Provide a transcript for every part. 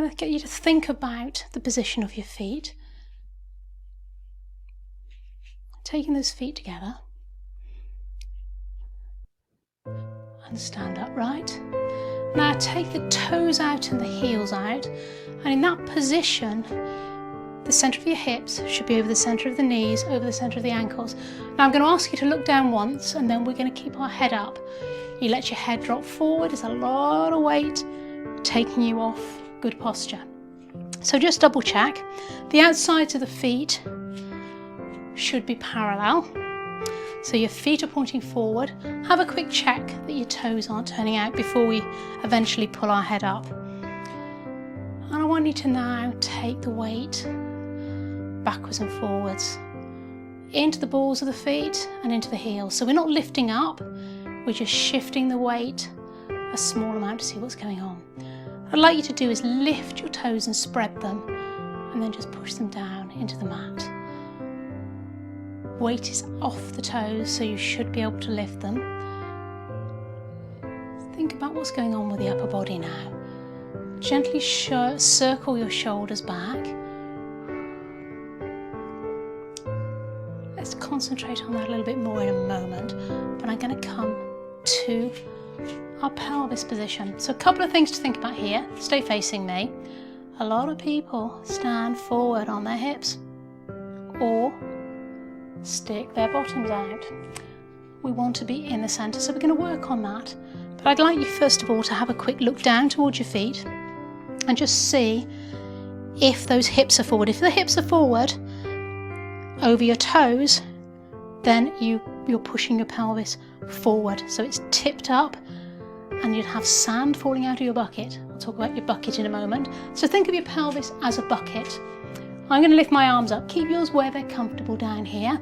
going to get you to think about the position of your feet. Taking those feet together. And stand upright. Now take the toes out and the heels out. And in that position, the centre of your hips should be over the centre of the knees, over the centre of the ankles. Now I'm going to ask you to look down once, and then we're going to keep our head up. You let your head drop forward. There's a lot of weight taking you off good posture. So just double check. The outsides of the feet should be parallel. So your feet are pointing forward. Have a quick check that your toes aren't turning out before we eventually pull our head up. And I want you to now take the weight backwards and forwards into the balls of the feet and into the heels. So we're not lifting up, we're just shifting the weight a small amount to see what's going on. What I'd like you to do is lift your toes and spread them, and then just push them down into the mat. Weight is off the toes, so you should be able to lift them. Think about what's going on with the upper body now. Gently circle your shoulders back. Let's concentrate on that a little bit more in a moment, but I'm going to come to our pelvis position. So a couple of things to think about here. Stay facing me. A lot of people stand forward on their hips or stick their bottoms out. We want to be in the centre, so we're going to work on that. But I'd like you first of all to have a quick look down towards your feet and just see if those hips are forward. If the hips are forward over your toes, then you're pushing your pelvis forward, so it's tipped up, and you'd have sand falling out of your bucket. I'll talk about your bucket in a moment. So think of your pelvis as a bucket. I'm going to lift my arms up. Keep yours where they're comfortable down here.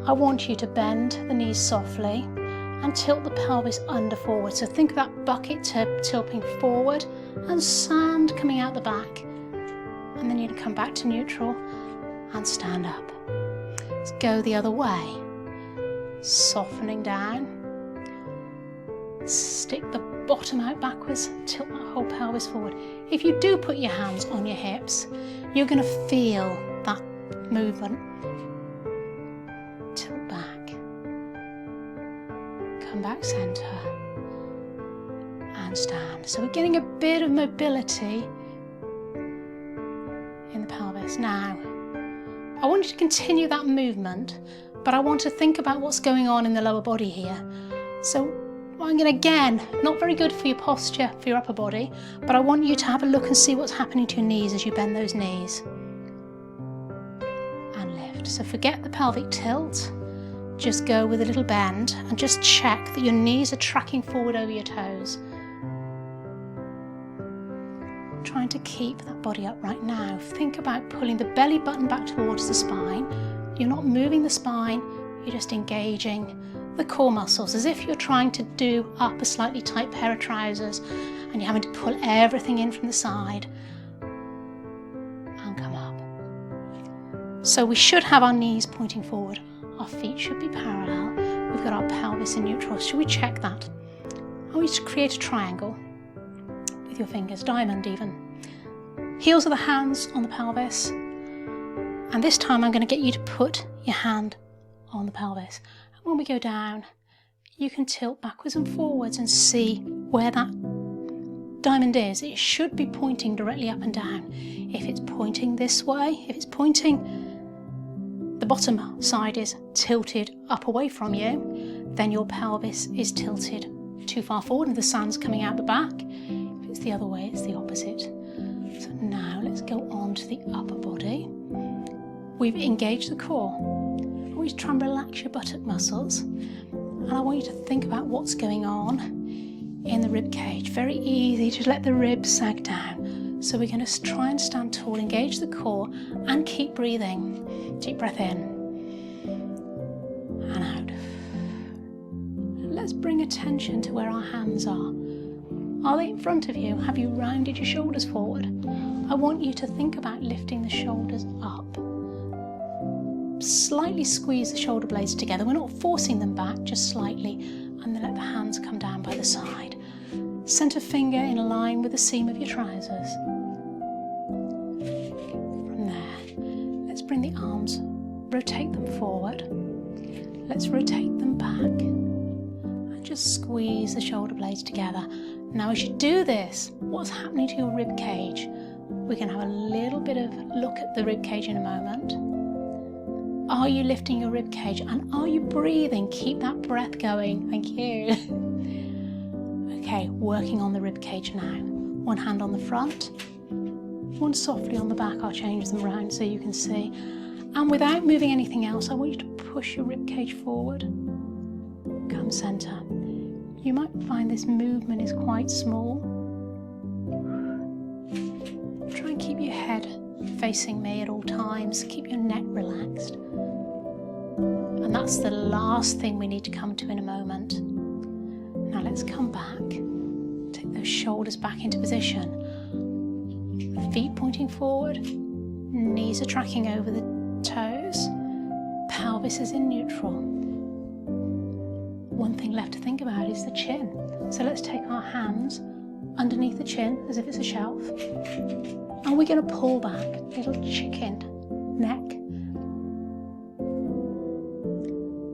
I want you to bend the knees softly and tilt the pelvis under forward. So think of that bucket tilting forward and sand coming out the back. And then you can come back to neutral and stand up. Let's go the other way. Softening down. Stick the bottom out backwards, tilt that whole pelvis forward. If you do put your hands on your hips, you're going to feel that movement. Tilt back. Come back centre. And stand. So we're getting a bit of mobility in the pelvis. Now, I want you to continue that movement, but I want to think about what's going on in the lower body here. So I'm going to, again, not very good for your posture, for your upper body, but I want you to have a look and see what's happening to your knees as you bend those knees. And lift. So forget the pelvic tilt, just go with a little bend and just check that your knees are tracking forward over your toes. Trying to keep that body up right now. Think about pulling the belly button back towards the spine. You're not moving the spine, you're just engaging the core muscles, as if you're trying to do up a slightly tight pair of trousers and you're having to pull everything in from the side and come up. So we should have our knees pointing forward, our feet should be parallel, we've got our pelvis in neutral. Should we check that? I want you to create a triangle with your fingers, diamond even. Heels of the hands on the pelvis, and this time I'm going to get you to put your hand on the pelvis. When we go down, you can tilt backwards and forwards and see where that diamond is. It should be pointing directly up and down. If it's pointing this way, if it's pointing, the bottom side is tilted up away from you, then your pelvis is tilted too far forward and the sand's coming out the back. If it's the other way, it's the opposite. So now let's go on to the upper body. We've engaged the core. I want you to try and relax your buttock muscles, and I want you to think about what's going on in the rib cage. Very easy to let the ribs sag down. So we're going to try and stand tall, engage the core, and keep breathing. Deep breath in and out. Let's bring attention to where our hands are. Are they in front of you? Have you rounded your shoulders forward? I want you to think about lifting the shoulders up. Slightly squeeze the shoulder blades together. We're not forcing them back, just slightly, and then let the hands come down by the side. Centre finger in line with the seam of your trousers. bring the arms, rotate them forward. Let's rotate them back and just squeeze the shoulder blades together. Now as you do this, what's happening to your rib cage? We're going to have a little bit of look at the rib cage in a moment. Are you lifting your rib cage and are you breathing? Keep that breath going. Thank you. Okay, working on the rib cage now. One hand on the front, one softly on the back. I'll change them around so you can see. And without moving anything else, I want you to push your rib cage forward. Come center. You might find this movement is quite small. Try and keep your head facing me at all times. Keep your neck relaxed. And that's the last thing we need to come to in a moment. Now let's come back. Take those shoulders back into position. Feet pointing forward. Knees are tracking over the toes. Pelvis is in neutral. One thing left to think about is the chin. So let's take our hands underneath the chin as if it's a shelf. And we're going to pull back, little chicken neck.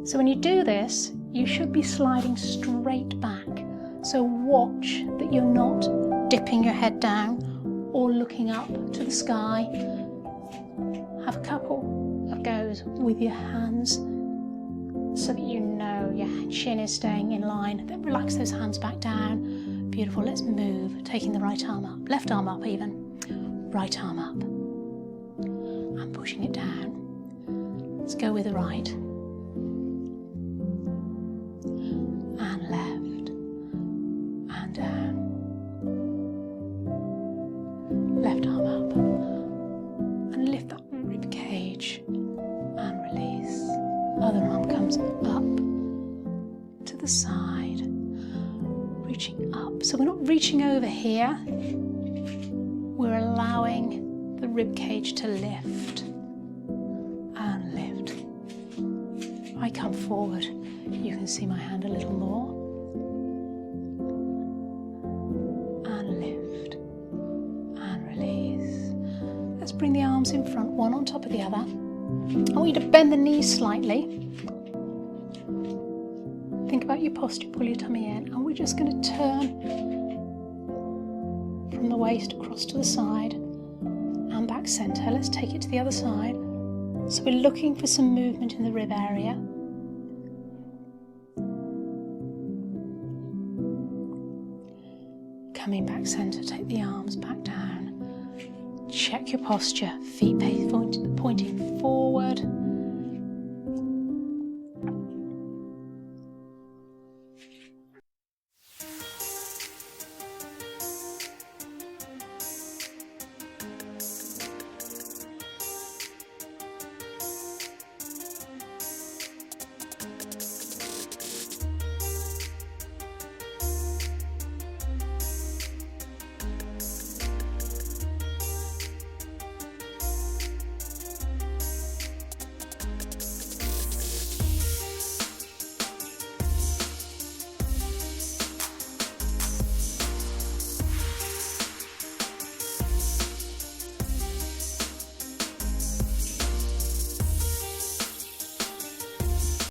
So when you do this, you should be sliding straight back. So watch that you're not dipping your head down or looking up to the sky. Have a couple of goes with your hands so that you know your chin is staying in line. Then relax those hands back down. Beautiful. Let's move, taking the right arm up, left arm up even. Right arm up and pushing it down. Let's go with the right and left and down. Left arm up and lift that rib cage and release. Other arm comes up to the side, reaching up. So we're not reaching over here. We're allowing the rib cage to lift and lift. I come forward. You can see my hand a little more. And lift and release. Let's bring the arms in front, one on top of the other. I want you to bend the knees slightly. Think about your posture, pull your tummy in, and we're just going to turn from the waist across to the side and back center. Let's take it to the other side. So we're looking for some movement in the rib area. Coming back center, take the arms back down. Check your posture, feet pointing forward.